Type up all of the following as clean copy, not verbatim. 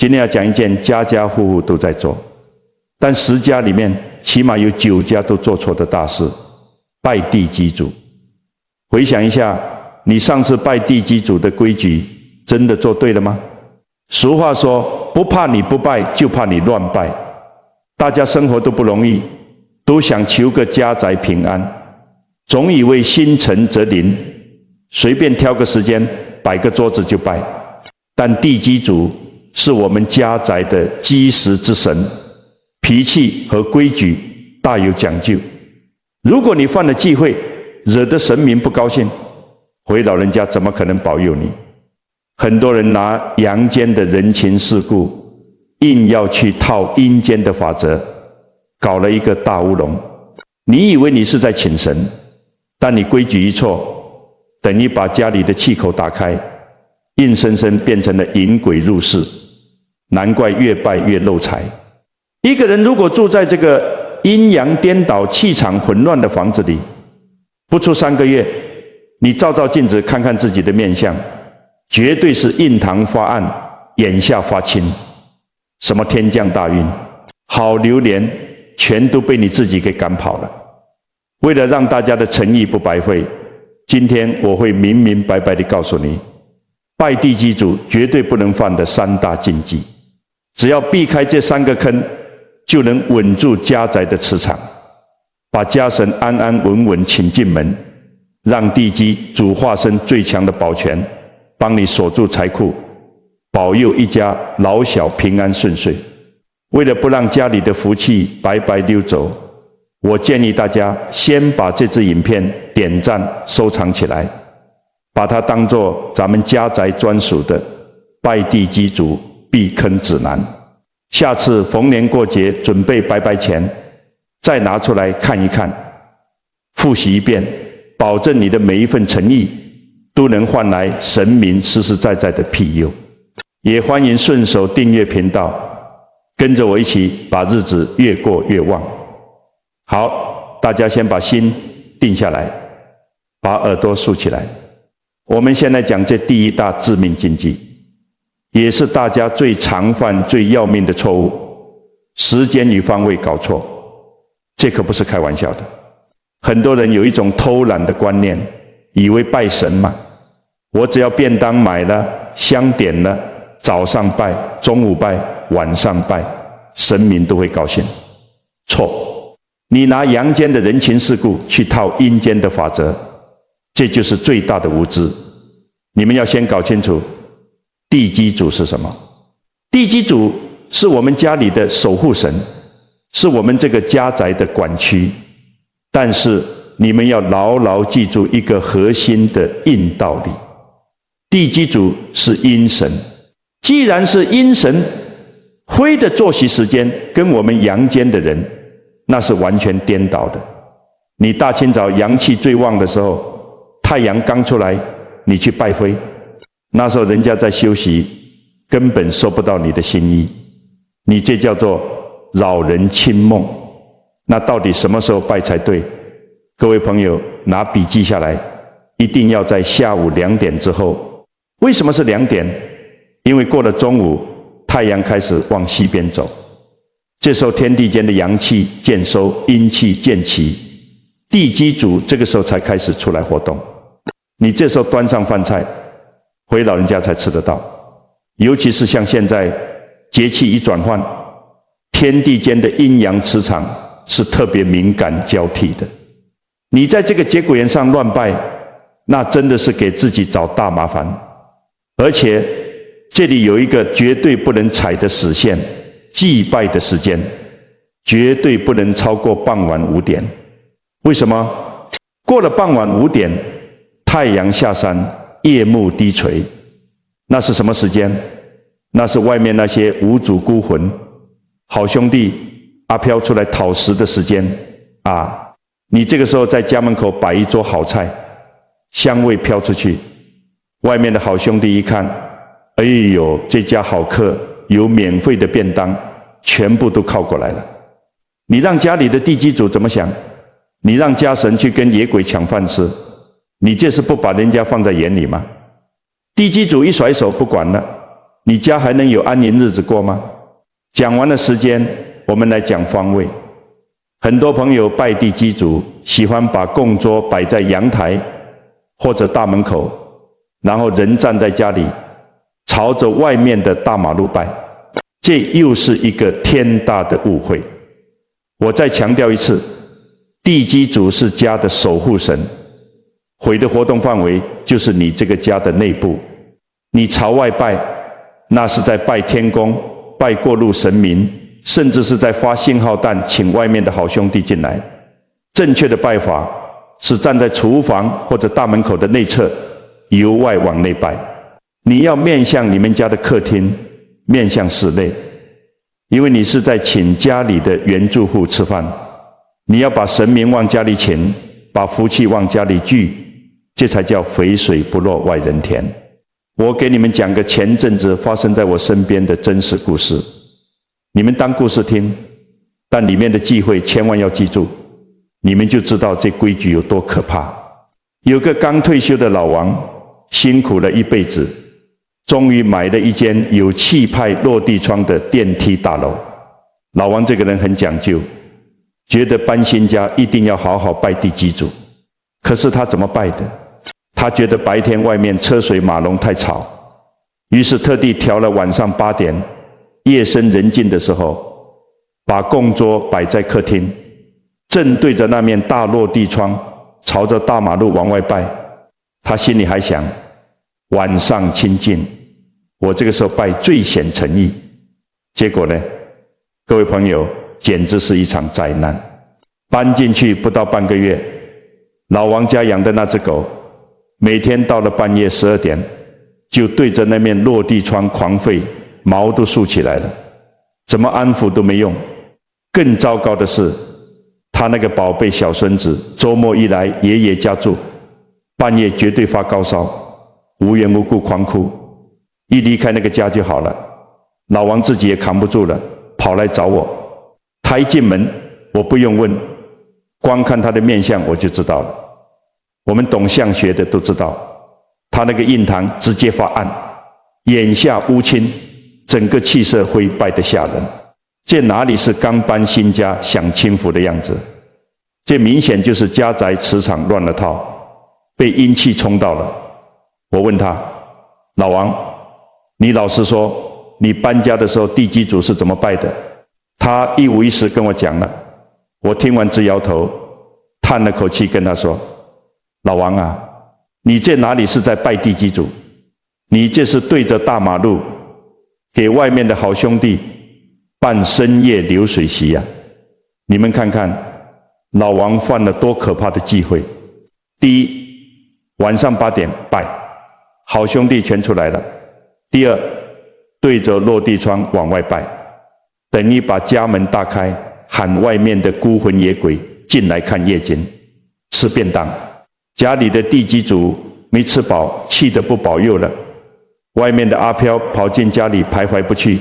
今天要讲一件家家户户都在做，但10家里面起码有9家都做错的大事，拜地基主。回想一下，你上次拜地基主的规矩真的做对了吗？俗话说，不怕你不拜，就怕你乱拜。大家生活都不容易，都想求个家宅平安，总以为心诚则灵，随便挑个时间摆个桌子就拜。但地基主是我们家宅的基石之神，脾气和规矩大有讲究。如果你犯了忌讳，惹得神明不高兴，回老人家怎么可能保佑你？很多人拿阳间的人情世故，硬要去套阴间的法则，搞了一个大乌龙。你以为你是在请神，但你规矩一错，等于把家里的气口打开，硬生生变成了引鬼入室。难怪越拜越漏财。一个人如果住在这个阴阳颠倒、气场混乱的房子里，不出3个月，你照照镜子看看自己的面相，绝对是印堂发暗，眼下发青。什么天降大运、好流年，全都被你自己给赶跑了。为了让大家的诚意不白费，今天我会明明白白地告诉你，拜地基主绝对不能犯的3大禁忌。只要避开这3个坑，就能稳住家宅的磁场，把家神安安稳稳请进门，让地基主化身最强的保全，帮你锁住财库，保佑一家老小平安顺遂。为了不让家里的福气白白溜走，我建议大家先把这支影片点赞收藏起来，把它当作咱们家宅专属的拜地基主避坑指南。下次逢年过节准备拜拜前，再拿出来看一看，复习一遍，保证你的每一份诚意都能换来神明实实在在的庇佑。也欢迎顺手订阅频道，跟着我一起把日子越过越旺。好，大家先把心定下来，把耳朵竖起来。我们现在讲这第1大致命禁忌，也是大家最常犯、最要命的错误，时间与方位搞错。这可不是开玩笑的。很多人有一种偷懒的观念，以为拜神嘛，我只要便当买了，香点了，早上拜，中午拜，晚上拜，神明都会高兴。错，你拿阳间的人情世故去套阴间的法则，这就是最大的无知。你们要先搞清楚地基主是什么。地基主是我们家里的守护神，是我们这个家宅的管区。但是你们要牢牢记住一个核心的硬道理，地基主是阴神。既然是阴神，灰的作息时间跟我们阳间的人那是完全颠倒的。你大清早阳气最旺的时候，太阳刚出来，你去拜灰，那时候人家在休息，根本收不到你的心意，你这叫做扰人清梦。那到底什么时候拜才对？各位朋友拿笔记下来，一定要在下午2点之后。为什么是2点？因为过了中午，太阳开始往西边走，这时候天地间的阳气渐收，阴气渐起，地基主这个时候才开始出来活动。你这时候端上饭菜，回老人家才吃得到。尤其是像现在节气一转换，天地间的阴阳磁场是特别敏感交替的。你在这个节骨眼上乱拜，那真的是给自己找大麻烦。而且这里有一个绝对不能踩的死线，祭拜的时间绝对不能超过傍晚5点。为什么？过了傍晚5点，太阳下山，夜幕低垂，那是什么时间？那是外面那些无主孤魂、好兄弟阿飘出来讨食的时间啊！你这个时候在家门口摆一桌好菜，香味飘出去，外面的好兄弟一看，哎呦，这家好客有免费的便当，全部都靠过来了。你让家里的地基主怎么想？你让家神去跟野鬼抢饭吃，你这是不把人家放在眼里吗？地基主一甩手不管了，你家还能有安宁日子过吗？讲完了时间，我们来讲方位。很多朋友拜地基主，喜欢把供桌摆在阳台或者大门口，然后人站在家里，朝着外面的大马路拜，这又是一个天大的误会。我再强调一次，地基主是家的守护神，鬼的活动范围就是你这个家的内部。你朝外拜，那是在拜天公，拜过路神明，甚至是在发信号弹，请外面的好兄弟进来。正确的拜法是站在厨房或者大门口的内侧，由外往内拜。你要面向你们家的客厅，面向室内，因为你是在请家里的原住户吃饭，你要把神明往家里请，把福气往家里聚，这才叫肥水不落外人田。我给你们讲个前阵子发生在我身边的真实故事，你们当故事听，但里面的忌讳千万要记住，你们就知道这规矩有多可怕。有个刚退休的老王，辛苦了一辈子，终于买了一间有气派落地窗的电梯大楼。老王这个人很讲究，觉得搬新家一定要好好拜地基主。可是他怎么拜的？他觉得白天外面车水马龙太吵，于是特地调了晚上8点，夜深人静的时候，把供桌摆在客厅，正对着那面大落地窗，朝着大马路往外拜。他心里还想，晚上清静，我这个时候拜最显诚意。结果呢，各位朋友，简直是一场灾难。搬进去不到半个月，老王家养的那只狗，每天到了半夜12点，就对着那面落地窗狂吠，毛都竖起来了，怎么安抚都没用。更糟糕的是，他那个宝贝小孙子周末一来爷爷家住，半夜绝对发高烧，无缘无故狂哭，一离开那个家就好了。老王自己也扛不住了，跑来找我。他一进门，我不用问，光看他的面相我就知道了。我们懂相学的都知道，他那个印堂直接发暗，眼下乌青，整个气色灰败得吓人。这哪里是刚搬新家享清福的样子？这明显就是家宅磁场乱了套，被阴气冲到了。我问他，老王，你老实说，你搬家的时候地基主是怎么拜的？他一五一十跟我讲了。我听完直摇头，叹了口气跟他说，老王啊，你这哪里是在拜地基主，你这是对着大马路给外面的好兄弟办深夜流水席啊。你们看看老王犯了多可怕的忌讳。第一，晚上8点拜，好兄弟全出来了。第二，对着落地窗往外拜，等于把家门大开，喊外面的孤魂野鬼进来看夜景，吃便当。家里的地基主没吃饱，气得不保佑了，外面的阿飘跑进家里徘徊不去，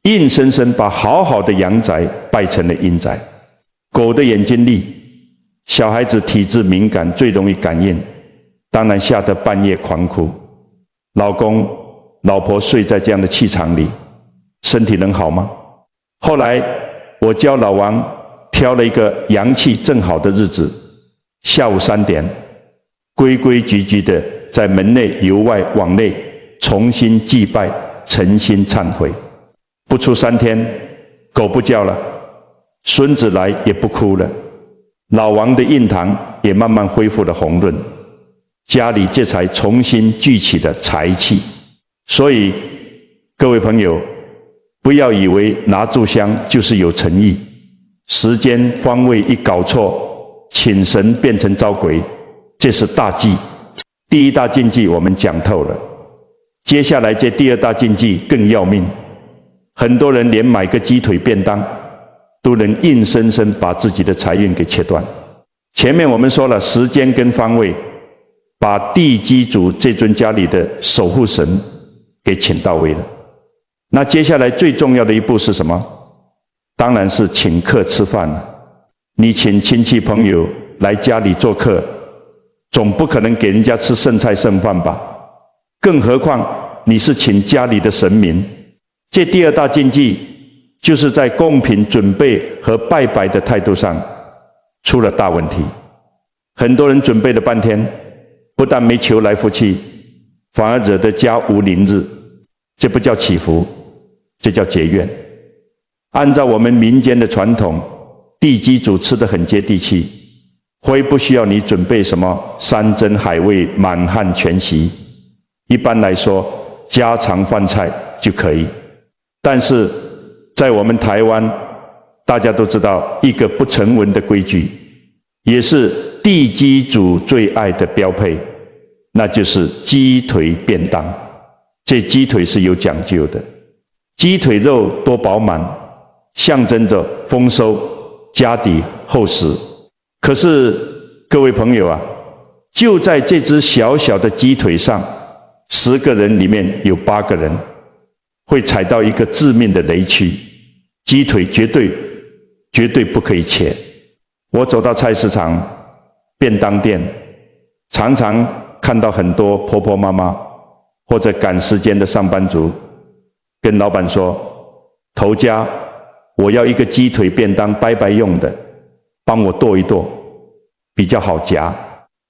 硬生生把好好的阳宅拜成了阴宅。狗的眼睛利，小孩子体质敏感，最容易感应，当然吓得半夜狂哭。老公老婆睡在这样的气场里，身体能好吗？后来我教老王挑了一个阳气正好的日子，下午3点，规规矩矩的在门内由外往内重新祭拜，诚心忏悔。不出3天，狗不叫了，孙子来也不哭了，老王的印堂也慢慢恢复了红润，家里这才重新聚起了财气。所以各位朋友，不要以为拿炷香就是有诚意，时间方位一搞错，请神变成招鬼，这是大忌。第一大禁忌我们讲透了，接下来这第二大禁忌更要命。很多人连买个鸡腿便当都能硬生生把自己的财运给切断。前面我们说了时间跟方位，把地基主这尊家里的守护神给请到位了。那接下来最重要的一步是什么？当然是请客吃饭了。你请亲戚朋友来家里做客，总不可能给人家吃剩菜剩饭吧？更何况你是请家里的神明。这第二大禁忌就是在贡品准备和拜拜的态度上出了大问题。很多人准备了半天，不但没求来福气，反而惹得家无宁日。这不叫祈福，这叫结怨。按照我们民间的传统，地基主吃得很接地气，非不需要你准备什么山珍海味满汉全席，一般来说家常饭菜就可以。但是在我们台湾，大家都知道一个不成文的规矩，也是地基主最爱的标配，那就是鸡腿便当。这鸡腿是有讲究的，鸡腿肉多饱满，象征着丰收、家底厚实。可是各位朋友啊，就在这只小小的鸡腿上，10个人里面有8个人会踩到一个致命的雷区，鸡腿绝对不可以切。我走到菜市场、便当店，常常看到很多婆婆妈妈或者赶时间的上班族跟老板说，头家，我要一个鸡腿便当拜拜用的，帮我剁一剁，比较好夹，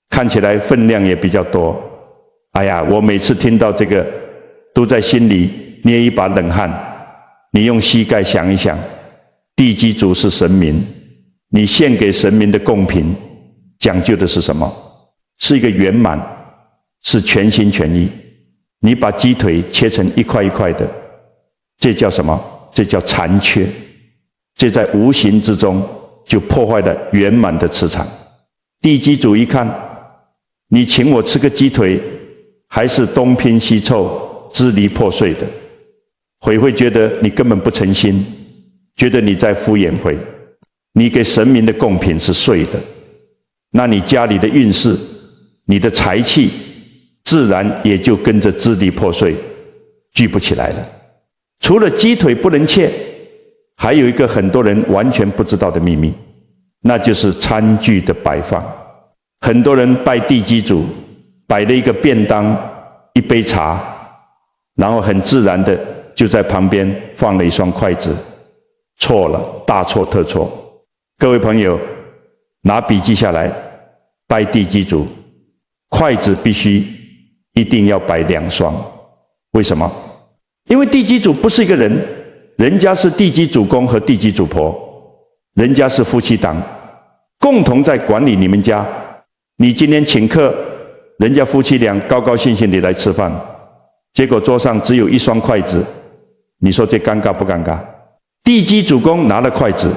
看起来分量也比较多。哎呀，我每次听到这个都在心里捏一把冷汗。你用膝盖想一想，地基主是神明，你献给神明的贡品讲究的是什么？是一个圆满，是全心全意。你把鸡腿切成一块一块的，这叫什么？这叫残缺。这在无形之中就破坏了圆满的磁场。地基主一看，你请我吃个鸡腿，还是东拼西凑、支离破碎的，会觉得你根本不诚心，觉得你在敷衍会。你给神明的贡品是碎的，那你家里的运势、你的财气自然也就跟着支离破碎，聚不起来了。除了鸡腿不能切，还有一个很多人完全不知道的秘密，那就是餐具的摆放。很多人拜地基主，摆了一个便当、一杯茶，然后很自然的就在旁边放了一双筷子。错了，大错特错。各位朋友，拿笔记下来，拜地基主，筷子必须一定要摆2双。为什么？因为地基主不是一个人，人家是地基主公和地基主婆，人家是夫妻档，共同在管理你们家。你今天请客，人家夫妻俩高高兴兴地来吃饭，结果桌上只有1双筷子，你说这尴尬不尴尬？地基主公拿了筷子，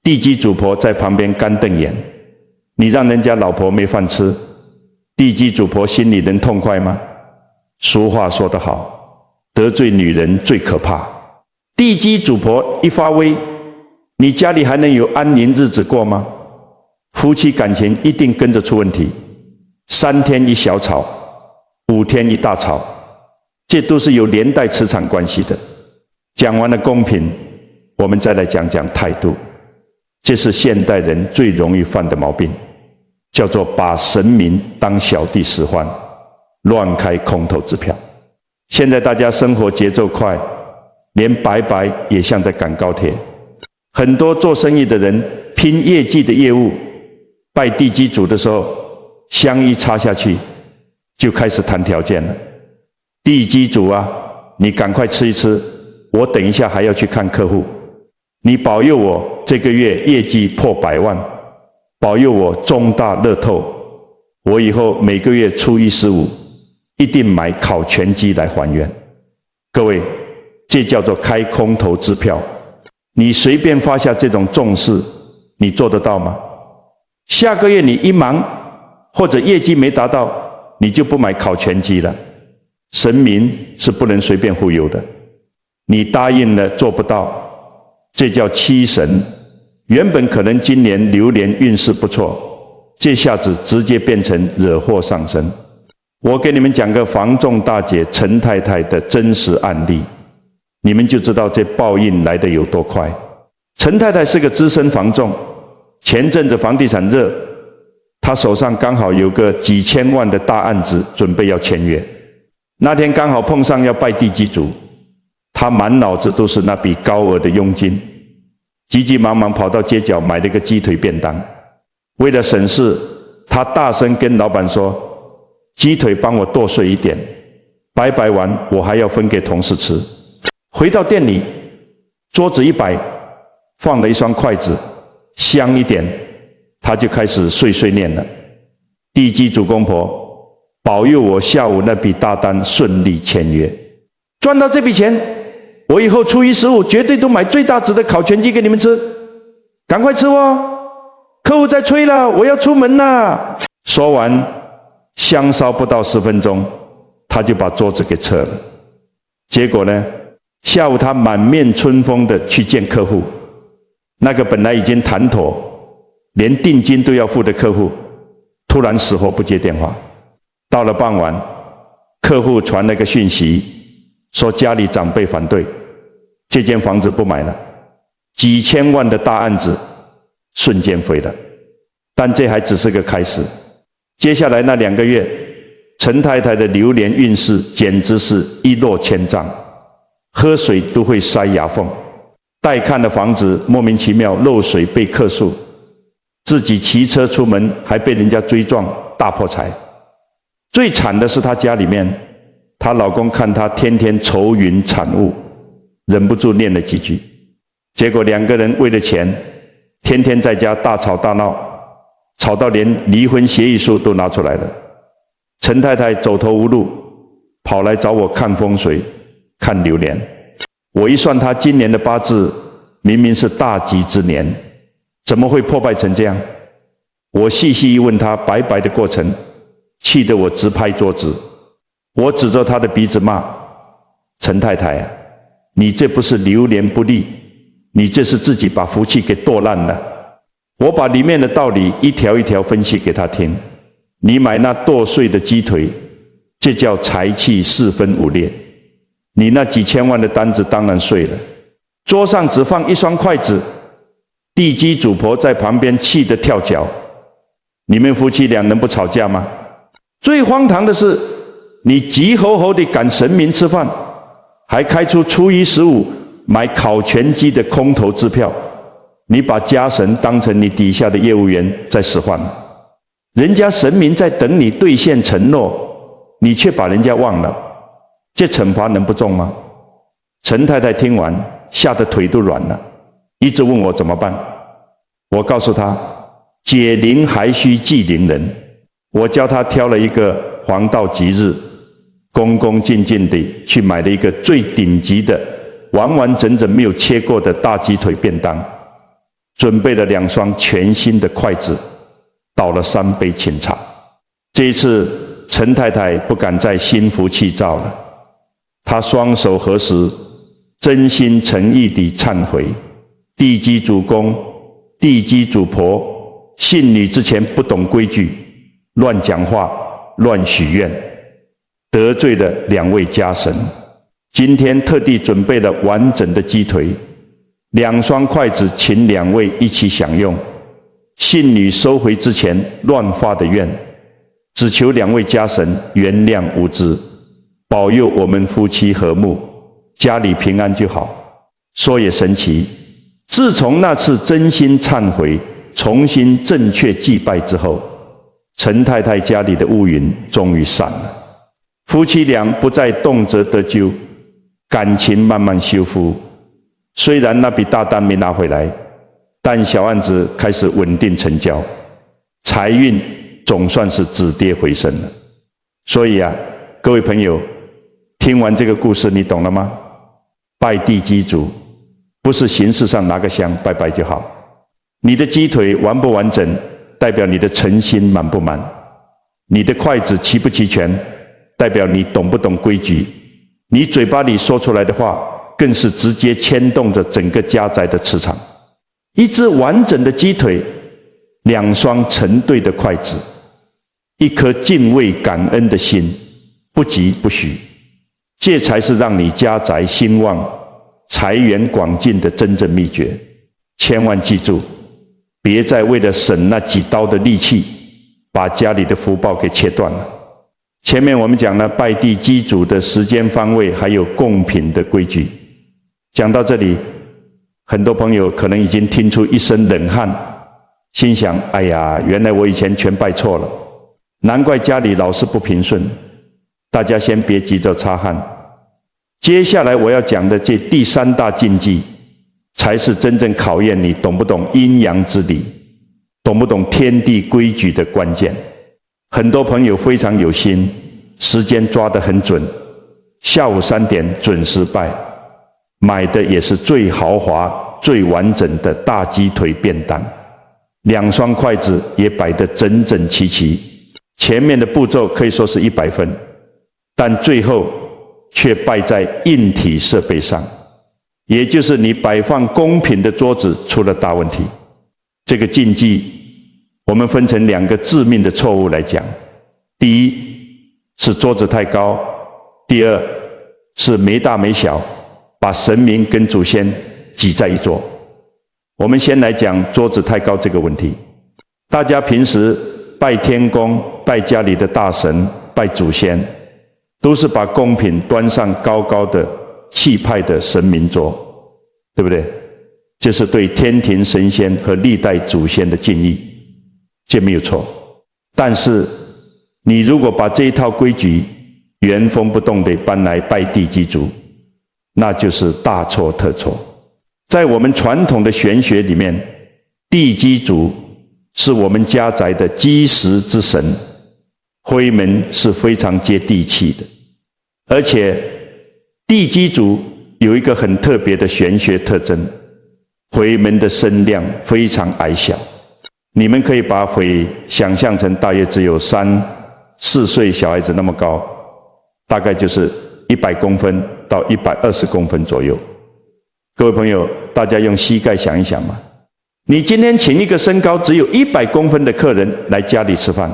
地基主婆在旁边干瞪眼，你让人家老婆没饭吃，地基主婆心里能痛快吗？俗话说得好，得罪女人最可怕。地基主婆一发威，你家里还能有安宁日子过吗？夫妻感情一定跟着出问题，3天一小吵，5天一大吵，这都是有连带磁场关系的。讲完了公平，我们再来讲讲态度。这是现代人最容易犯的毛病，叫做把神明当小弟使唤，乱开空头支票。现在大家生活节奏快，连拜拜也像在赶高铁。很多做生意的人拼业绩的业务，拜地基主的时候，香一插下去，就开始谈条件了。地基主啊，你赶快吃一吃，我等一下还要去看客户。你保佑我这个月业绩破100万，保佑我中大乐透，我以后每个月初1、15一定买烤全鸡来还愿。各位，这叫做开空头支票。你随便发下这种重誓，你做得到吗？下个月你一忙或者业绩没达到，你就不买烤全鸡了。神明是不能随便忽悠的，你答应了做不到，这叫欺神。原本可能今年流年运势不错，这下子直接变成惹祸上身。我给你们讲个房仲大姐陈太太的真实案例，你们就知道这报应来得有多快。陈太太是个资深房仲，前阵子房地产热，她手上刚好有个几千万的大案子准备要签约。那天刚好碰上要拜地基主，他满脑子都是那笔高额的佣金，急急忙忙跑到街角买了个鸡腿便当。为了省事，他大声跟老板说：鸡腿帮我剁碎一点，摆完我还要分给同事吃。回到店里，桌子一摆，放了一双筷子，香一点，他就开始碎碎念了：地基主公婆，保佑我下午那笔大单顺利签约，赚到这笔钱，我以后初一15绝对都买最大只的烤全鸡给你们吃，赶快吃哦，客户在催了，我要出门了。说完，香烧不到10分钟，他就把桌子给撤了。结果呢，下午他满面春风的去见客户，那个本来已经谈妥，连定金都要付的客户，突然死活不接电话。到了傍晚，客户传了个讯息，说家里长辈反对，这间房子不买了，几千万的大案子瞬间飞了。但这还只是个开始，接下来那2个月，陈太太的流年运势简直是一落千丈，喝水都会塞牙缝，待看的房子莫名其妙漏水被客诉，自己骑车出门还被人家追撞，大破财。最惨的是她家里面，她老公看她天天愁云惨雾，忍不住念了几句，结果2个人为了钱，天天在家大吵大闹，吵到连离婚协议书都拿出来了。陈太太走投无路，跑来找我看风水，看流年。我一算她今年的八字，明明是大吉之年，怎么会破败成这样？我细细一问她白白的过程，气得我直拍桌子。我指着她的鼻子骂：陈太太啊，你这不是流年不利，你这是自己把福气给剁烂了。我把里面的道理一条一条分析给她听。你买那剁碎的鸡腿，这叫财气4分5裂。你那几千万的单子当然碎了。桌上只放一双筷子，地基主婆在旁边气得跳脚。你们夫妻俩能不吵架吗？最荒唐的是，你急吼吼地赶神明吃饭，还开出初一15买烤全鸡的空头支票。你把家神当成你底下的业务员在使唤，人家神明在等你兑现承诺，你却把人家忘了，这惩罚能不重吗？陈太太听完吓得腿都软了，一直问我怎么办。我告诉她，解铃还须系铃人。我教她挑了一个黄道吉日，恭恭敬敬地去买了一个最顶级的完完整整没有切过的大鸡腿便当，准备了2双全新的筷子，倒了3杯清茶。这一次陈太太不敢再心浮气躁了，她双手合十，真心诚意地忏悔：地基主公、地基主婆，信女之前不懂规矩，乱讲话、乱许愿，得罪了2位家神。今天特地准备了完整的鸡腿，2双筷子，请2位一起享用。信女收回之前乱发的愿，只求2位家神原谅无知，保佑我们夫妻和睦，家里平安就好。说也神奇，自从那次真心忏悔，重新正确祭拜之后，陈太太家里的乌云终于散了，夫妻俩不再动辄得咎，感情慢慢修复。虽然那笔大单没拿回来，但小案子开始稳定成交，财运总算是止跌回升了。所以啊，各位朋友，听完这个故事你懂了吗？拜地基主不是形式上拿个香拜拜就好，你的鸡腿完不完整，代表你的诚心满不满；你的筷子齐不齐全，代表你懂不懂规矩；你嘴巴里说出来的话，更是直接牵动着整个家宅的磁场。一只完整的鸡腿，2双成对的筷子，一颗敬畏感恩的心，不急不徐，这才是让你家宅兴旺、财源广进的真正秘诀。千万记住，别再为了省那几刀的力气，把家里的福报给切断了。前面我们讲了拜地基主的时间方位，还有供品的规矩。讲到这里，很多朋友可能已经听出一身冷汗，心想：哎呀，原来我以前全拜错了，难怪家里老是不平顺。大家先别急着擦汗，接下来我要讲的这第3大禁忌，才是真正考验你懂不懂阴阳之理，懂不懂天地规矩的关键。很多朋友非常有心，时间抓得很准，下午3点准时拜，买的也是最豪华、最完整的大鸡腿便当，2双筷子也摆得整整齐齐，前面的步骤可以说是100分，但最后却败在硬体设备上，也就是你摆放供品的桌子出了大问题。这个禁忌我们分成2个致命的错误来讲。第一是桌子太高，第二是没大没小，把神明跟祖先挤在一桌。我们先来讲桌子太高这个问题。大家平时拜天公、拜家里的大神、拜祖先，都是把供品端上高高的气派的神明桌，对不对？这是对天庭神仙和历代祖先的敬意，这没有错。但是你如果把这一套规矩原封不动地搬来拜地基主，那就是大错特错。在我们传统的玄学里面，地基主是我们家宅的基石之神，回门是非常接地气的。而且地基主有一个很特别的玄学特征，回门的身量非常矮小。你们可以把回想象成大约只有3、4岁小孩子那么高，大概就是100公分到120公分左右。各位朋友，大家用膝盖想一想嘛，你今天请一个身高只有100公分的客人来家里吃饭，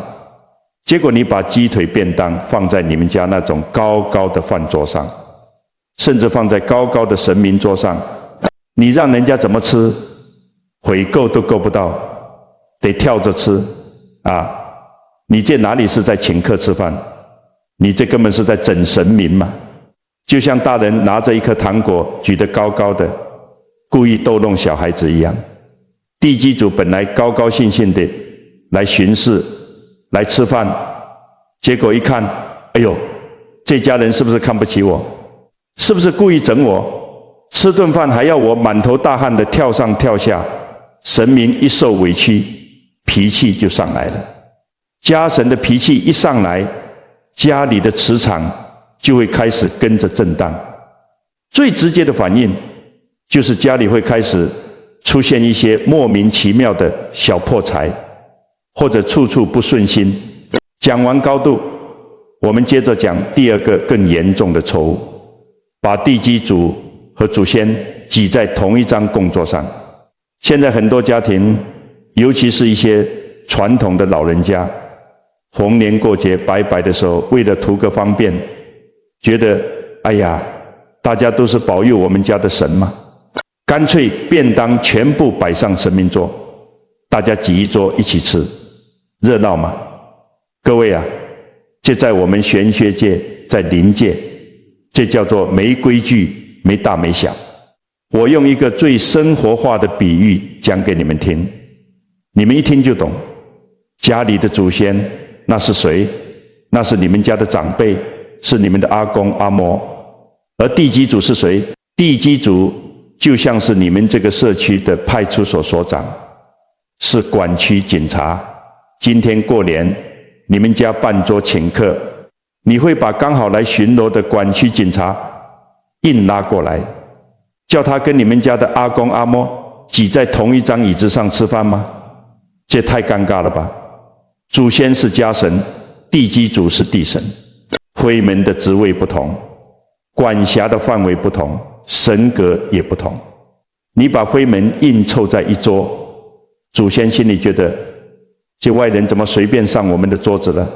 结果你把鸡腿便当放在你们家那种高高的饭桌上，甚至放在高高的神明桌上，你让人家怎么吃？回够都够不到，得跳着吃啊！你这哪里是在请客吃饭？你这根本是在整神明嘛！就像大人拿着一颗糖果举得高高的，故意逗弄小孩子一样。地基主本来高高兴兴的来巡视、来吃饭，结果一看，哎呦，这家人是不是看不起我？是不是故意整我？吃顿饭还要我满头大汗的跳上跳下，神明一受委屈，脾气就上来了。家神的脾气一上来，家里的磁场就会开始跟着震荡。最直接的反应就是家里会开始出现一些莫名其妙的小破财，或者处处不顺心。讲完高度，我们接着讲第2个更严重的错误，把地基主和祖先挤在同一张供桌上。现在很多家庭，尤其是一些传统的老人家，逢年过节拜拜的时候，为了图个方便，觉得哎呀，大家都是保佑我们家的神嘛，干脆便当全部摆上神明桌，大家挤一桌一起吃，热闹嘛。各位啊，这在我们玄学界，在灵界，这叫做没规矩、没大没小。我用一个最生活化的比喻讲给你们听，你们一听就懂。家里的祖先那是谁？那是你们家的长辈，是你们的阿公阿嬷。而地基主是谁？地基主就像是你们这个社区的派出所所长，是管区警察。今天过年，你们家办桌请客，你会把刚好来巡逻的管区警察硬拉过来，叫他跟你们家的阿公阿嬷挤在同一张椅子上吃饭吗？这太尴尬了吧！祖先是家神，地基主是地神，回门的职位不同，管辖的范围不同，神格也不同。你把回门硬凑在一桌，祖先心里觉得这外人怎么随便上我们的桌子了？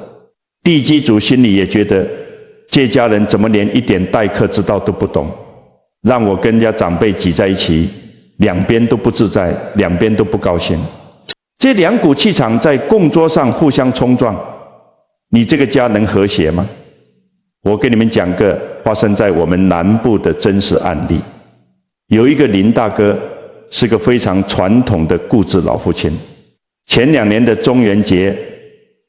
地基主心里也觉得这家人怎么连一点待客之道都不懂，让我跟人家长辈挤在一起，两边都不自在，两边都不高兴。这2股气场在供桌上互相冲撞，你这个家能和谐吗？我跟你们讲个发生在我们南部的真实案例。有一个林大哥是个非常传统的固执老父亲。前2年的中元节，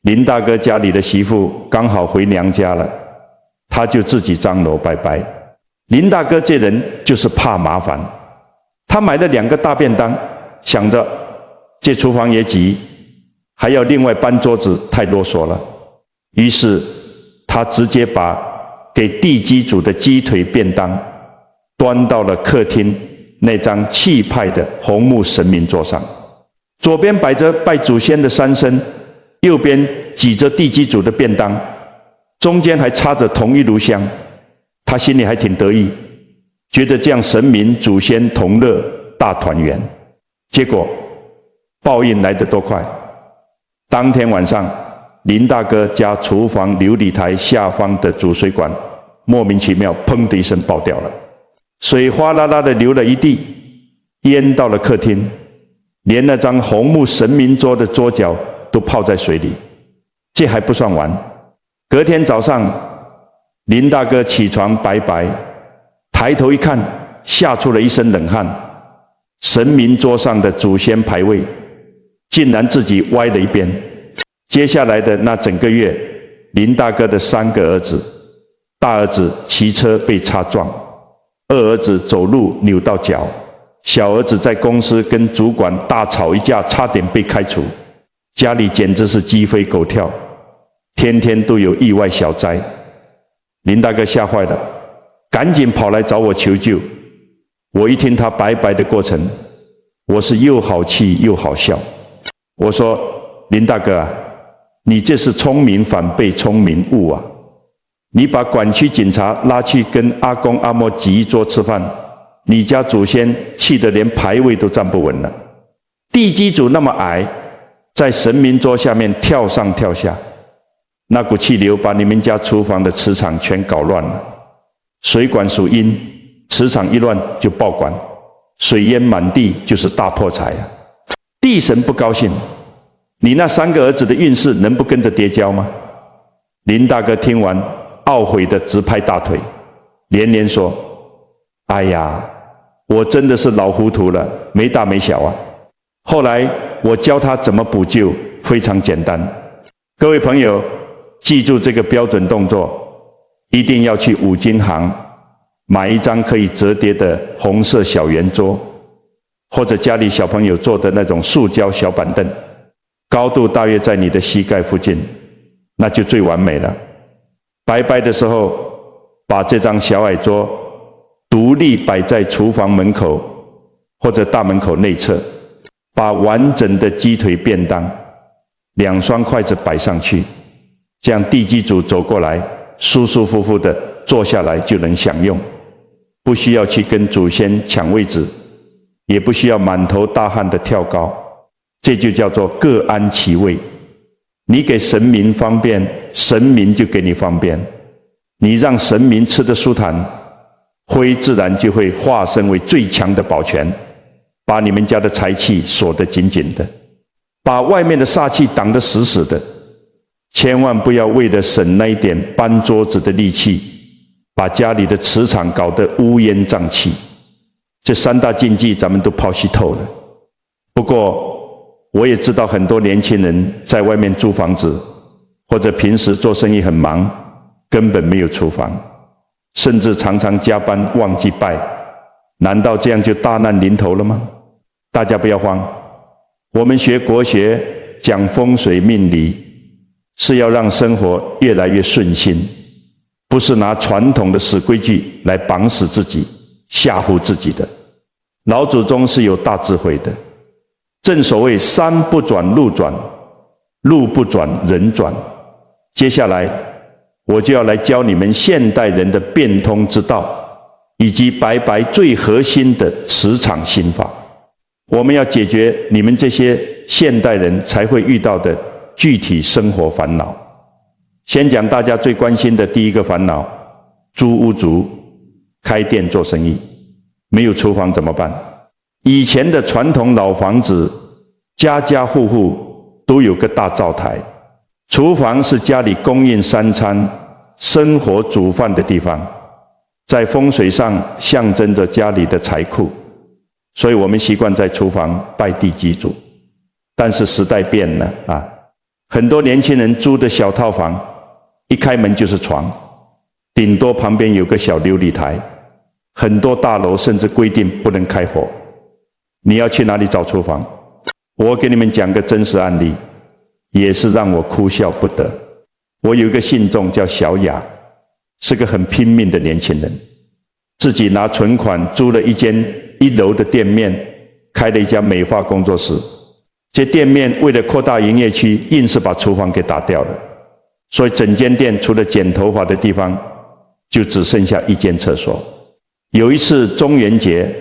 林大哥家里的媳妇刚好回娘家了，他就自己张罗拜拜。林大哥这人就是怕麻烦，他买了2个大便当，想着这厨房也挤，还要另外搬桌子，太啰嗦了。于是他直接把给地基主的鸡腿便当端到了客厅那张气派的红木神明桌上，左边摆着拜祖先的3牲，右边挤着地基主的便当，中间还插着同一炉香。他心里还挺得意，觉得这样神明祖先同乐，大团圆。结果报应来得多快！当天晚上，林大哥家厨房琉璃台下方的主水管莫名其妙砰的一声爆掉了，水哗啦啦的流了一地，淹到了客厅，连那张红木神明桌的桌角都泡在水里。这还不算完，隔天早上林大哥起床白白，抬头一看，吓出了一身冷汗。神明桌上的祖先牌位竟然自己歪了一边。接下来的那整个月，林大哥的3个儿子，大儿子骑车被擦撞，二儿子走路扭到脚，小儿子在公司跟主管大吵一架，差点被开除。家里简直是鸡飞狗跳，天天都有意外小灾。林大哥吓坏了，赶紧跑来找我求救。我一听他白白的过程，我是又好气又好笑。我说：林大哥啊，你这是聪明反被聪明误啊！你把管区警察拉去跟阿公阿嬷挤一桌吃饭，你家祖先气得连牌位都站不稳了。地基主那么矮，在神明桌下面跳上跳下，那股气流把你们家厨房的磁场全搞乱了。水管属阴，磁场一乱就爆管，水淹满地就是大破财啊！地神不高兴，你那3个儿子的运势能不跟着跌跤吗？林大哥听完，懊悔地直拍大腿，连连说：哎呀，我真的是老糊涂了，没大没小啊！后来我教他怎么补救，非常简单。各位朋友，记住这个标准动作，一定要去五金行买一张可以折叠的红色小圆桌，或者家里小朋友做的那种塑胶小板凳，高度大约在你的膝盖附近，那就最完美了。拜拜的时候，把这张小矮桌独立摆在厨房门口或者大门口内侧，把完整的鸡腿便当2双筷子摆上去，这样地基主走过来，舒舒服服的坐下来就能享用，不需要去跟祖先抢位置，也不需要满头大汗的跳高，这就叫做各安其位。你给神明方便，神明就给你方便；你让神明吃得舒坦，灰自然就会化身为最强的保全，把你们家的财气锁得紧紧的，把外面的煞气挡得死死的。千万不要为了省那一点搬桌子的力气，把家里的磁场搞得乌烟瘴气。这3大禁忌咱们都剖析透了。不过我也知道很多年轻人在外面租房子，或者平时做生意很忙，根本没有厨房，甚至常常加班忘记拜。难道这样就大难临头了吗？大家不要慌，我们学国学讲风水命理，是要让生活越来越顺心，不是拿传统的死规矩来绑死自己，吓唬自己的。老祖宗是有大智慧的，正所谓山不转路转，路不转人转。接下来我就要来教你们现代人的变通之道，以及拜拜最核心的磁场心法。我们要解决你们这些现代人才会遇到的具体生活烦恼。先讲大家最关心的第一个烦恼，租屋族开店做生意，没有厨房怎么办？以前的传统老房子，家家户户都有个大灶台，厨房是家里供应三餐、生活煮饭的地方，在风水上象征着家里的财库，所以我们习惯在厨房拜地基主。但是时代变了啊，很多年轻人租的小套房，一开门就是床，顶多旁边有个小琉璃台，很多大楼甚至规定不能开火。你要去哪里找厨房？我给你们讲个真实案例，也是让我哭笑不得。我有一个信众叫小雅，是个很拼命的年轻人，自己拿存款租了一间1楼的店面，开了一家美发工作室。这店面为了扩大营业区，硬是把厨房给打掉了，所以整间店除了剪头发的地方，就只剩下一间厕所。有一次中元节，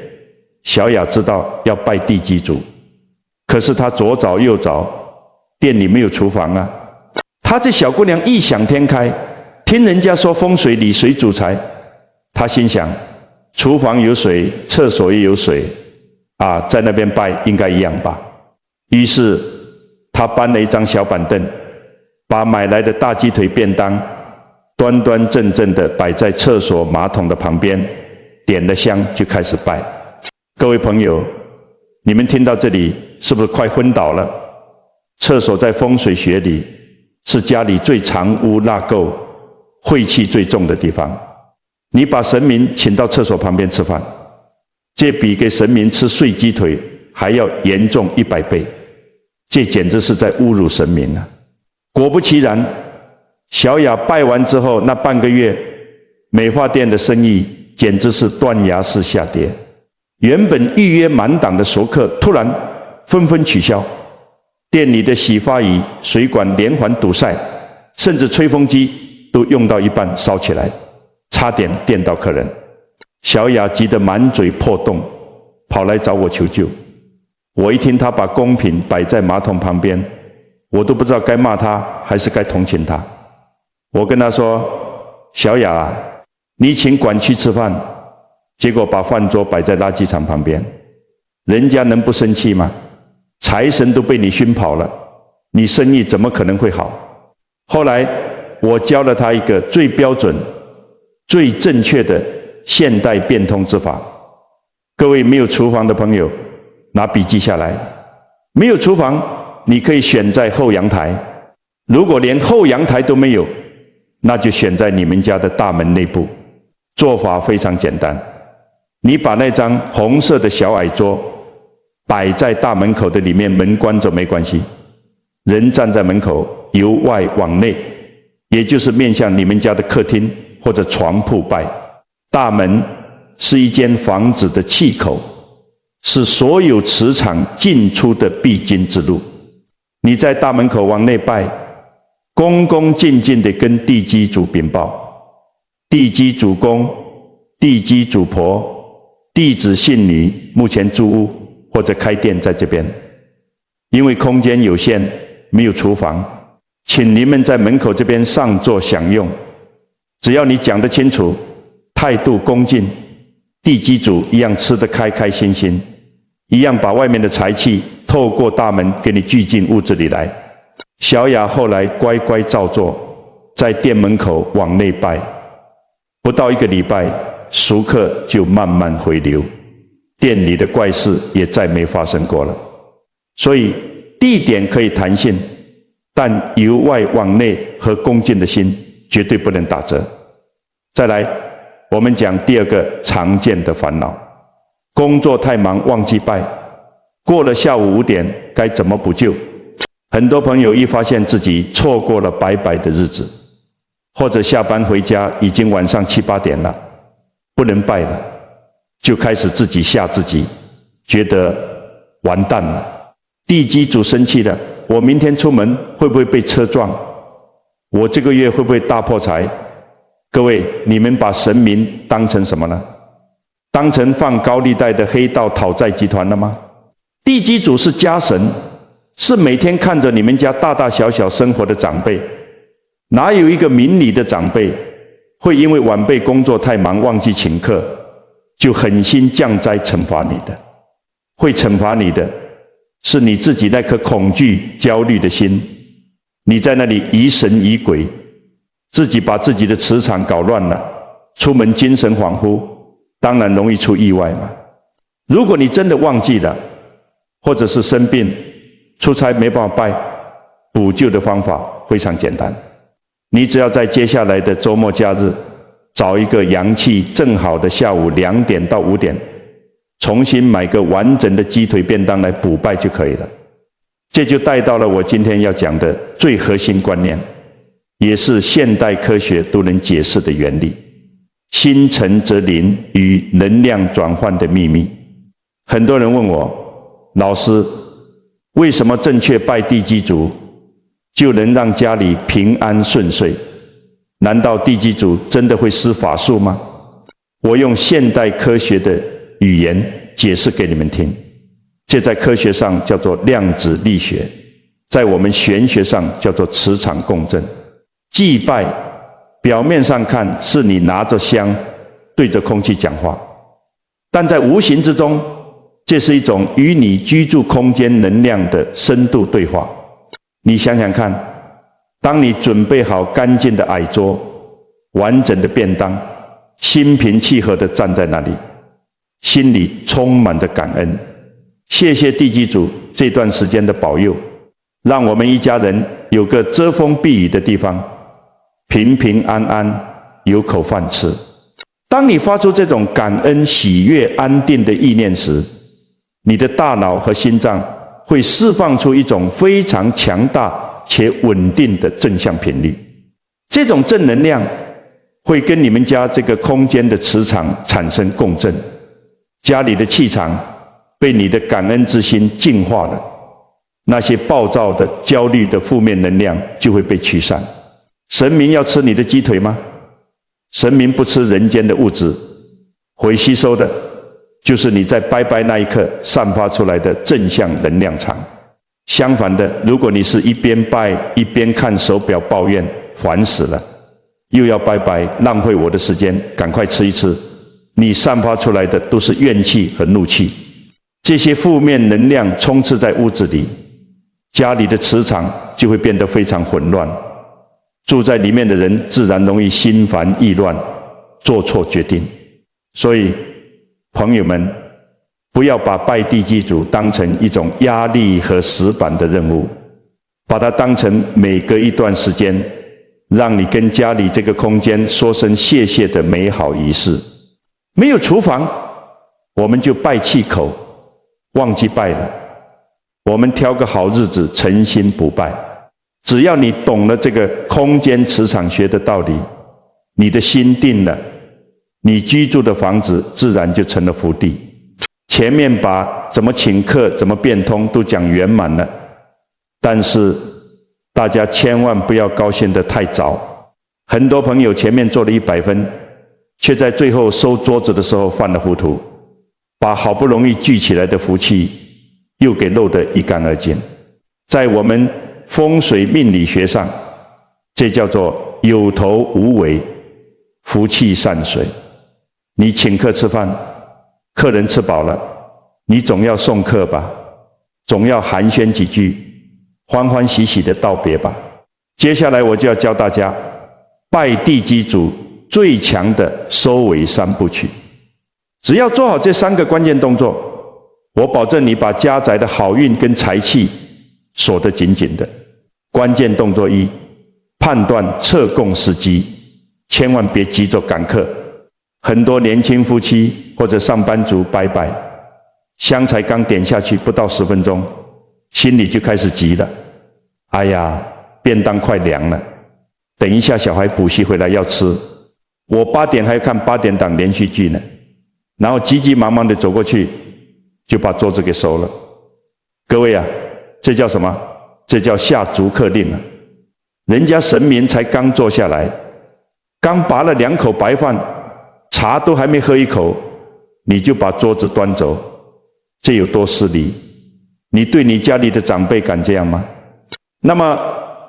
小雅知道要拜地基主，可是她左找右找，店里没有厨房啊。她这小姑娘异想天开，听人家说风水里水主财，她心想厨房有水，厕所也有水啊，在那边拜应该一样吧。于是她搬了一张小板凳，把买来的大鸡腿便当端端正正地摆在厕所马桶的旁边，点了香就开始拜。各位朋友，你们听到这里是不是快昏倒了？厕所在风水学里是家里最藏污纳垢、晦气最重的地方。你把神明请到厕所旁边吃饭，这比给神明吃碎鸡腿还要严重100倍，这简直是在侮辱神明啊！果不其然，小雅拜完之后，那半个月美发店的生意简直是断崖式下跌。原本预约满档的熟客突然纷纷取消，店里的洗发仪、水管连环堵塞，甚至吹风机都用到一半烧起来，差点电到客人。小雅急得满嘴破洞，跑来找我求救。我一听她把贡品摆在马桶旁边，我都不知道该骂她还是该同情她。我跟她说：小雅啊，你请管区吃饭，结果把饭桌摆在垃圾场旁边，人家能不生气吗？财神都被你熏跑了，你生意怎么可能会好？后来我教了他一个最标准、最正确的现代变通之法。各位没有厨房的朋友，拿笔记下来。没有厨房，你可以选在后阳台。如果连后阳台都没有，那就选在你们家的大门内部。做法非常简单，你把那张红色的小矮桌摆在大门口的里面，门关着没关系，人站在门口，由外往内，也就是面向你们家的客厅或者床铺拜。大门是一间房子的气口，是所有磁场进出的必经之路。你在大门口往内拜，恭恭敬敬地跟地基主禀报：地基主公、地基主婆、弟子信女目前租屋或者开店在这边，因为空间有限，没有厨房，请你们在门口这边上座享用。只要你讲得清楚，态度恭敬，地基主一样吃得开开心心，一样把外面的财气透过大门给你聚进屋子里来。小雅后来乖乖照做，在店门口往内拜，不到1个礼拜，熟客就慢慢回流，店里的怪事也再没发生过了。所以地点可以弹性，但由外往内和恭敬的心绝对不能打折。再来，我们讲第2个常见的烦恼：工作太忙忘记拜，过了下午5点该怎么补救？很多朋友一发现自己错过了拜拜的日子，或者下班回家已经晚上7、8点了，不能拜了，就开始自己吓自己，觉得完蛋了。地基主生气了，我明天出门会不会被车撞？我这个月会不会大破财？各位，你们把神明当成什么呢？当成放高利贷的黑道讨债集团了吗？地基主是家神，是每天看着你们家大大小小生活的长辈。哪有一个明理的长辈会因为晚辈工作太忙忘记请客，就狠心降灾惩罚你的？会惩罚你的是你自己那颗恐惧焦虑的心。你在那里疑神疑鬼，自己把自己的磁场搞乱了，出门精神恍惚，当然容易出意外嘛。如果你真的忘记了，或者是生病，出差没办法拜，补救的方法非常简单，你只要在接下来的周末假日，找一个阳气正好的下午2点到5点，重新买个完整的鸡腿便当来补拜就可以了。这就带到了我今天要讲的最核心观念，也是现代科学都能解释的原理——心诚则灵与能量转换的秘密。很多人问我，老师，为什么正确拜地基主就能让家里平安顺遂？难道地基主真的会施法术吗？我用现代科学的语言解释给你们听。这在科学上叫做量子力学，在我们玄学上叫做磁场共振。祭拜表面上看是你拿着香对着空气讲话，但在无形之中，这是一种与你居住空间能量的深度对话。你想想看，当你准备好干净的矮桌、完整的便当，心平气和地站在那里，心里充满着感恩，谢谢地基主这段时间的保佑，让我们一家人有个遮风避雨的地方，平平安安有口饭吃。当你发出这种感恩、喜悦、安定的意念时，你的大脑和心脏会释放出一种非常强大且稳定的正向频率。这种正能量会跟你们家这个空间的磁场产生共振，家里的气场被你的感恩之心净化了，那些暴躁的、焦虑的负面能量就会被驱散。神明要吃你的鸡腿吗？神明不吃人间的物质，回吸收的就是你在拜拜那一刻散发出来的正向能量场。相反的，如果你是一边拜一边看手表抱怨，烦死了，又要拜拜，浪费我的时间，赶快吃一吃，你散发出来的都是怨气和怒气。这些负面能量充斥在屋子里，家里的磁场就会变得非常混乱，住在里面的人自然容易心烦意乱，做错决定。所以朋友们，不要把拜地基主当成一种压力和死板的任务，把它当成每隔一段时间让你跟家里这个空间说声谢谢的美好仪式。没有厨房，我们就拜气口，忘记拜了，我们挑个好日子诚心补拜。只要你懂了这个空间磁场学的道理，你的心定了，你居住的房子自然就成了福地。前面把怎么请客、怎么变通都讲圆满了，但是大家千万不要高兴得太早。很多朋友前面做了100分，却在最后收桌子的时候犯了糊涂，把好不容易聚起来的福气又给漏得一干二净。在我们风水命理学上，这叫做有头无尾，福气散水。你请客吃饭，客人吃饱了，你总要送客吧，总要寒暄几句，欢欢喜喜的道别吧。接下来我就要教大家拜地基主最强的收尾3部曲。只要做好这3个关键动作，我保证你把家宅的好运跟财气锁得紧紧的。关键动作1，判断测供时机，千万别急着赶客。很多年轻夫妻或者上班族拜拜，香才刚点下去不到10分钟，心里就开始急了。哎呀，便当快凉了，等一下小孩补习回来要吃，我8点还要看8点档连续剧呢。然后急急忙忙地走过去，就把桌子给收了。各位啊，这叫什么？这叫下逐客令啊！人家神明才刚坐下来，刚拔了2口白饭，茶都还没喝一口，你就把桌子端走，这有多失礼？你对你家里的长辈敢这样吗？那么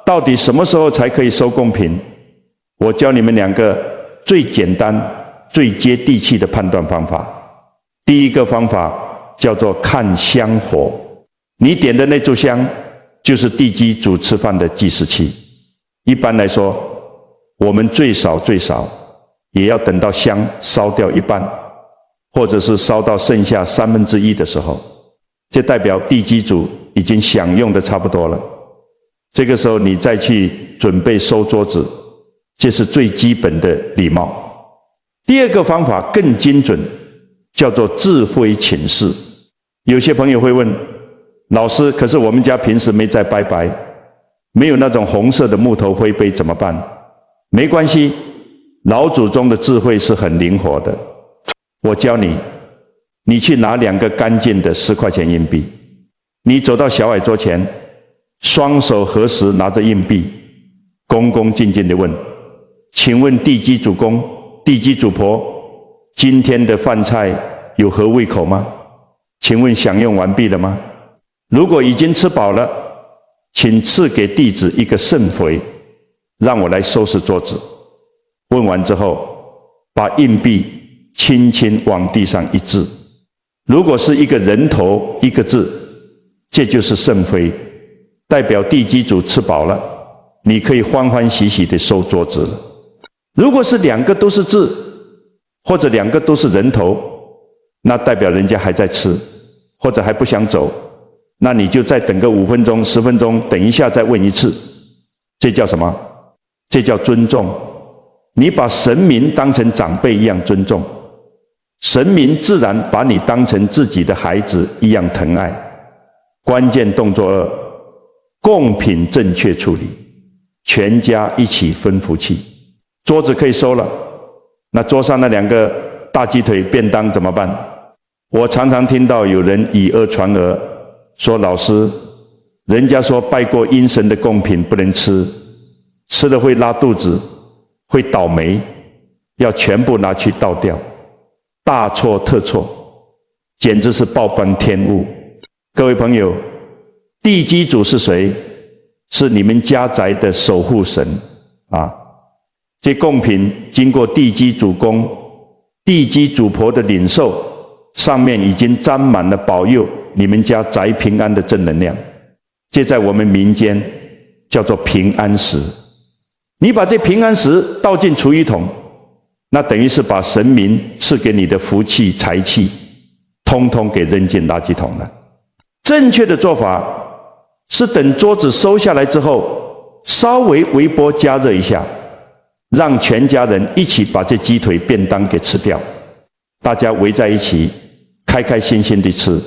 到底什么时候才可以收贡品？我教你们2个最简单最接地气的判断方法。第一个方法叫做看香火。你点的那炷香就是地基主吃饭的计时器。一般来说，我们最少也要等到香烧掉一半，或者是烧到剩下1/3的时候，这代表地基主已经享用的差不多了。这个时候你再去准备收桌子，这是最基本的礼貌。第二个方法更精准，叫做智慧请示。有些朋友会问，老师，可是我们家平时没在拜拜，没有那种红色的木头灰杯怎么办？没关系，老祖宗的智慧是很灵活的。我教你，你去拿2个干净的10块钱硬币，你走到小矮桌前，双手合十拿着硬币，恭恭敬敬地问，请问地基主公、地基主婆，今天的饭菜有合胃口吗？请问享用完毕了吗？如果已经吃饱了，请赐给弟子一个圣回，让我来收拾桌子。问完之后，把硬币轻轻往地上一掷，如果是一个人头1个字，这就是圣回，代表地基主吃饱了，你可以欢欢喜喜地收桌子了。如果是2个都是字，或者2个都是人头，那代表人家还在吃，或者还不想走，那你就再等个5分钟、10分钟，等一下再问一次。这叫什么？这叫尊重。你把神明当成长辈一样尊重，神明自然把你当成自己的孩子一样疼爱。关键动作2，贡品正确处理，全家一起分福气。桌子可以收了，那桌上那2个大鸡腿便当怎么办？我常常听到有人以讹传讹，说老师，人家说拜过阴神的贡品不能吃，吃了会拉肚子，会倒霉，要全部拿去倒掉。大错特错，简直是报班天物。各位朋友，地基主是谁？是你们家宅的守护神啊！这贡品经过地基主公、地基主婆的领受，上面已经沾满了保佑你们家宅平安的正能量。这在我们民间叫做平安石。你把这平安石倒进厨余桶，那等于是把神明赐给你的福气、财气，通通给扔进垃圾桶了。正确的做法是等桌子收下来之后，稍微微波加热一下，让全家人一起把这鸡腿便当给吃掉，大家围在一起，开开心心地吃，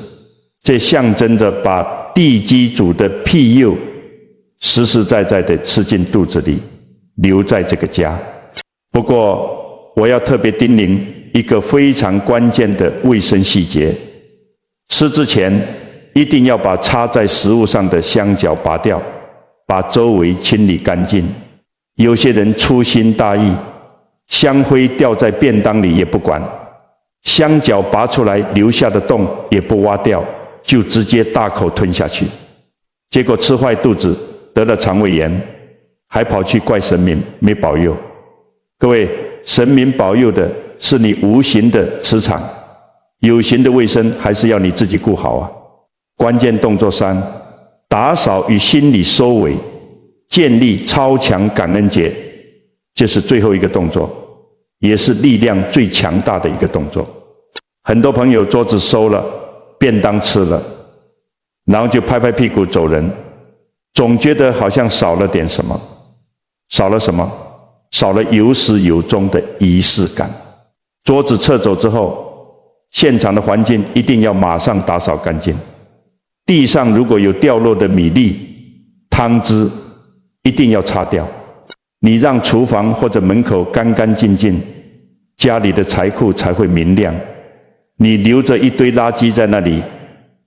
这象征着把地基主的庇佑实实在在地吃进肚子里，留在这个家。不过我要特别叮咛一个非常关键的卫生细节，吃之前一定要把插在食物上的香角拔掉，把周围清理干净。有些人粗心大意，香灰掉在便当里也不管，香角拔出来留下的洞也不挖掉，就直接大口吞下去，结果吃坏肚子，得了肠胃炎，还跑去怪神明没保佑。各位，神明保佑的是你无形的磁场，有形的卫生还是要你自己顾好啊。关键动作3，打扫与心理收尾，建立超强感恩节，这是最后一个动作，也是力量最强大的一个动作。很多朋友桌子收了，便当吃了，然后就拍拍屁股走人，总觉得好像少了点什么。少了什么？少了有始有终的仪式感。桌子撤走之后，现场的环境一定要马上打扫干净。地上如果有掉落的米粒、汤汁，一定要擦掉。你让厨房或者门口干干净净，家里的财库才会明亮。你留着一堆垃圾在那里，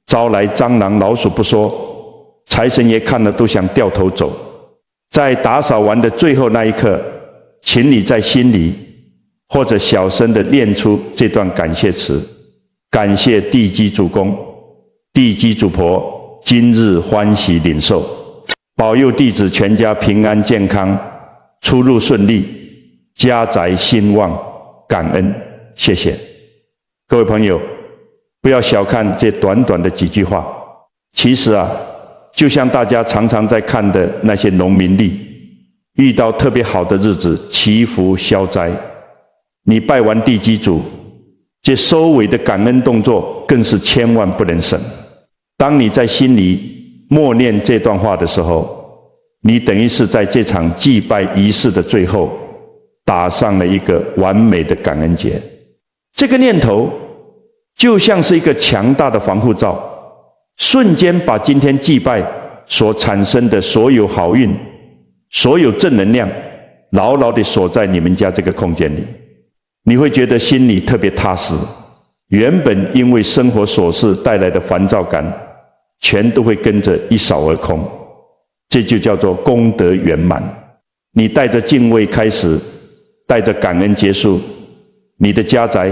招来蟑螂老鼠不说，财神爷看了都想掉头走。在打扫完的最后那一刻，请你在心里或者小声地念出这段感谢词：感谢地基主公、地基主婆今日欢喜领受，保佑弟子全家平安健康，出入顺利，家宅兴旺，感恩，谢谢。各位朋友，不要小看这短短的几句话，其实就像大家常常在看的那些农民历，遇到特别好的日子，祈福消灾。你拜完地基主，这收尾的感恩动作更是千万不能省。当你在心里默念这段话的时候，你等于是在这场祭拜仪式的最后，打上了一个完美的感恩结。这个念头就像是一个强大的防护罩，瞬间把今天祭拜所产生的所有好运、所有正能量，牢牢地锁在你们家这个空间里。你会觉得心里特别踏实，原本因为生活琐事带来的烦躁感，全都会跟着一扫而空。这就叫做功德圆满。你带着敬畏开始，带着感恩结束，你的家宅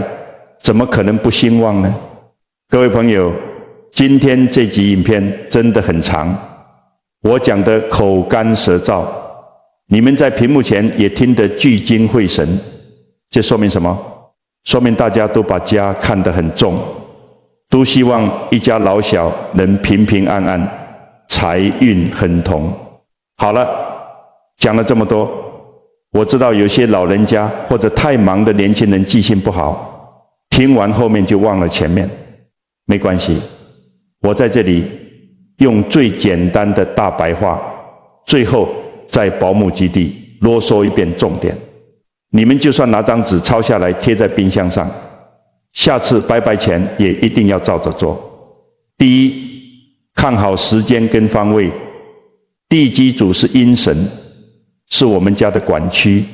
怎么可能不兴旺呢？各位朋友，今天这集影片真的很长，我讲的口干舌燥，你们在屏幕前也听得聚精会神。这说明什么？说明大家都把家看得很重，都希望一家老小能平平安安，财运亨通。好了，讲了这么多，我知道有些老人家或者太忙的年轻人记性不好，听完后面就忘了前面。没关系，我在这里用最简单的大白话，最后在保姆基地啰嗦一遍重点。你们就算拿张纸抄下来贴在冰箱上，下次拜拜前也一定要照着做。第一，看好时间跟方位。地基主是阴神，是我们家的管区，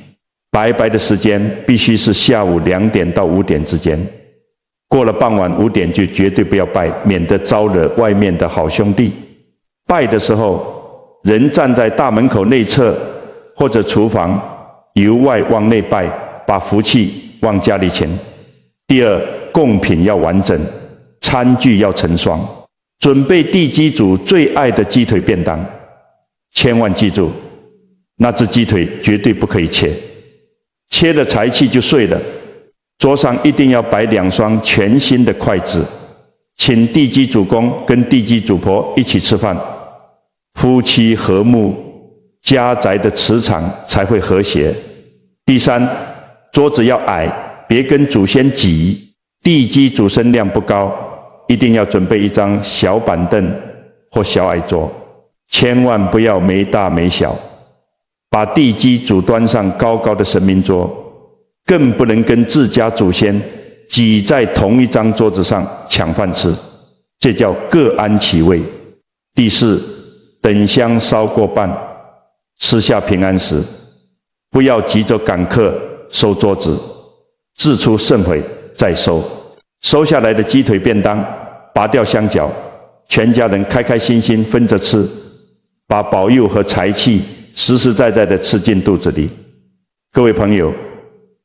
拜拜的时间必须是下午2点到5点之间。过了傍晚5点就绝对不要拜，免得招惹外面的好兄弟。拜的时候，人站在大门口内侧或者厨房，由外往内拜，把福气往家里请。第二，贡品要完整，餐具要成双，准备地基主最爱的鸡腿便当。千万记住，那只鸡腿绝对不可以切，切了财气就碎了。桌上一定要摆2双全新的筷子，请地基主公跟地基主婆一起吃饭，夫妻和睦，家宅的磁场才会和谐。第三，桌子要矮，别跟祖先挤。地基主身量不高，一定要准备一张小板凳或小矮桌，千万不要没大没小。把地基主端上高高的神明桌，更不能跟自家祖先挤在同一张桌子上抢饭吃，这叫各安其位。第四，等香烧过半，吃下平安时，不要急着赶客收桌子，自出盛悔再收。收下来的鸡腿便当，拔掉香脚，全家人开开心心分着吃，把保佑和财气实实在在的吃进肚子里。各位朋友，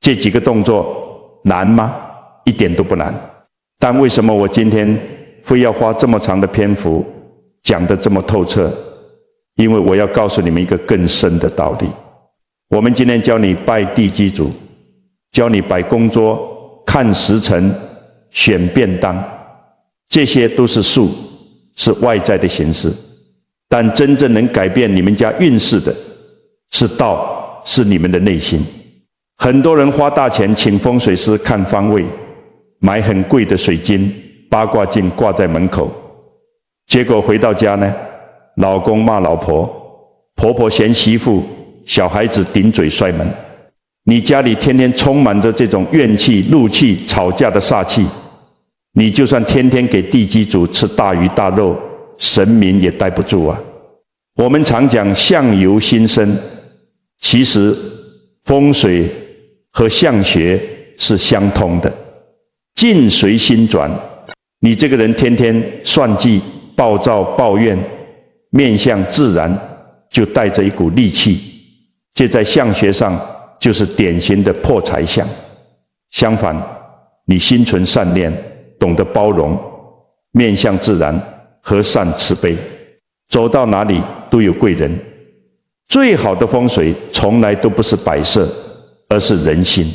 这几个动作难吗？一点都不难。但为什么我今天非要花这么长的篇幅讲得这么透彻？因为我要告诉你们一个更深的道理。我们今天教你拜地基主，教你摆供桌、看时辰、选便当，这些都是术，是外在的形式。但真正能改变你们家运势的是道，是你们的内心。很多人花大钱请风水师看方位，买很贵的水晶、八卦镜挂在门口，结果回到家呢，老公骂老婆，婆婆嫌媳妇，小孩子顶嘴摔门。你家里天天充满着这种怨气、怒气、吵架的煞气，你就算天天给地基主吃大鱼大肉，神明也待不住啊。我们常讲相由心生，其实风水和相学是相通的，境随心转。你这个人天天算计、暴躁、抱怨，面相自然就带着一股戾气，这在相学上就是典型的破财相。相反，你心存善念，懂得包容，面相自然，和善慈悲，走到哪里都有贵人。最好的风水从来都不是摆设，而是人心。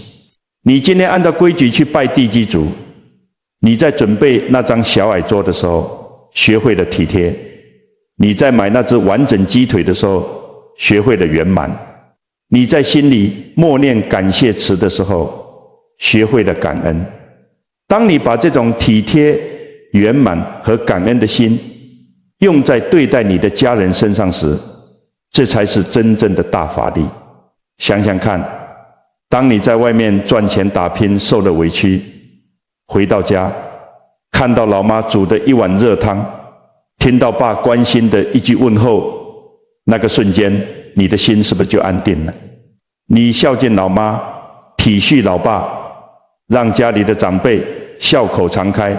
你今天按照规矩去拜地基主，你在准备那张小矮桌的时候，学会了体贴，你在买那只完整鸡腿的时候，学会了圆满；你在心里默念感谢词的时候，学会了感恩。当你把这种体贴、圆满和感恩的心用在对待你的家人身上时，这才是真正的大法力。想想看，当你在外面赚钱打拼，受了委屈，回到家，看到老妈煮的一碗热汤，听到爸关心的一句问候，那个瞬间，你的心是不是就安定了？你孝敬老妈，体恤老爸，让家里的长辈笑口常开，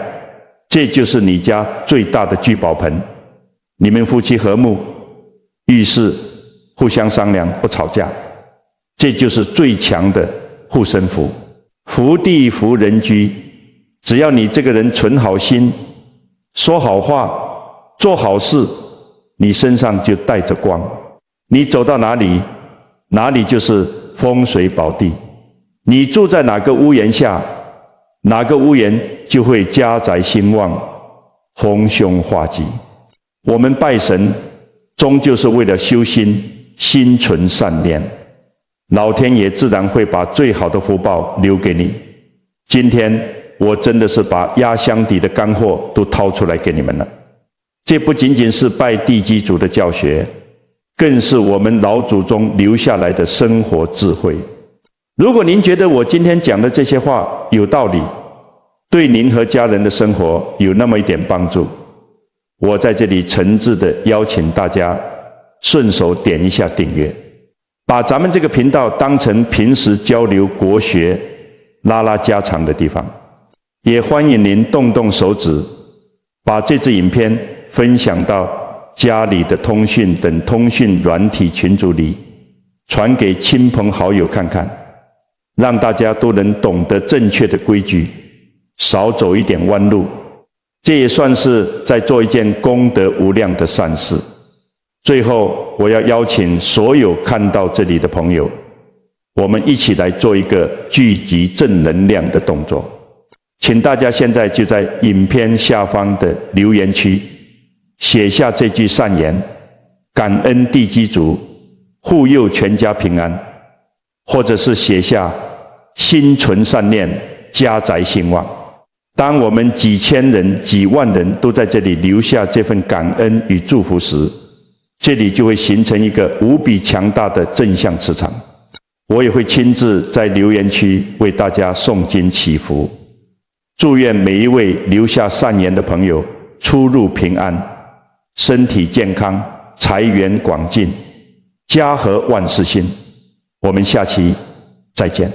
这就是你家最大的聚宝盆。你们夫妻和睦，遇事互相商量，不吵架，这就是最强的护身符。福地福人居，只要你这个人存好心，说好话，做好事，你身上就带着光。你走到哪里，哪里就是风水宝地。你住在哪个屋檐下，哪个屋檐就会家宅兴旺，逢凶化吉。我们拜神，终究是为了修心，心存善念，老天爷自然会把最好的福报留给你。今天我真的是把压箱底的干货都掏出来给你们了。这不仅仅是拜地基主的教学，更是我们老祖宗留下来的生活智慧。如果您觉得我今天讲的这些话有道理，对您和家人的生活有那么一点帮助，我在这里诚挚地邀请大家顺手点一下订阅，把咱们这个频道当成平时交流国学、拉拉家常的地方。也欢迎您动动手指，把这支影片分享到家里的通讯等通讯软体群组里，传给亲朋好友看看，让大家都能懂得正确的规矩，少走一点弯路。这也算是在做一件功德无量的善事。最后，我要邀请所有看到这里的朋友，我们一起来做一个聚集正能量的动作。请大家现在就在影片下方的留言区写下这句善言：感恩地基主护佑全家平安，或者是写下心存善念，家宅兴旺。当我们几千人、几万人都在这里留下这份感恩与祝福时，这里就会形成一个无比强大的正向磁场。我也会亲自在留言区为大家诵经祈福，祝愿每一位留下善言的朋友出入平安，身体健康，财源广进，家和万事兴。我们下期再见。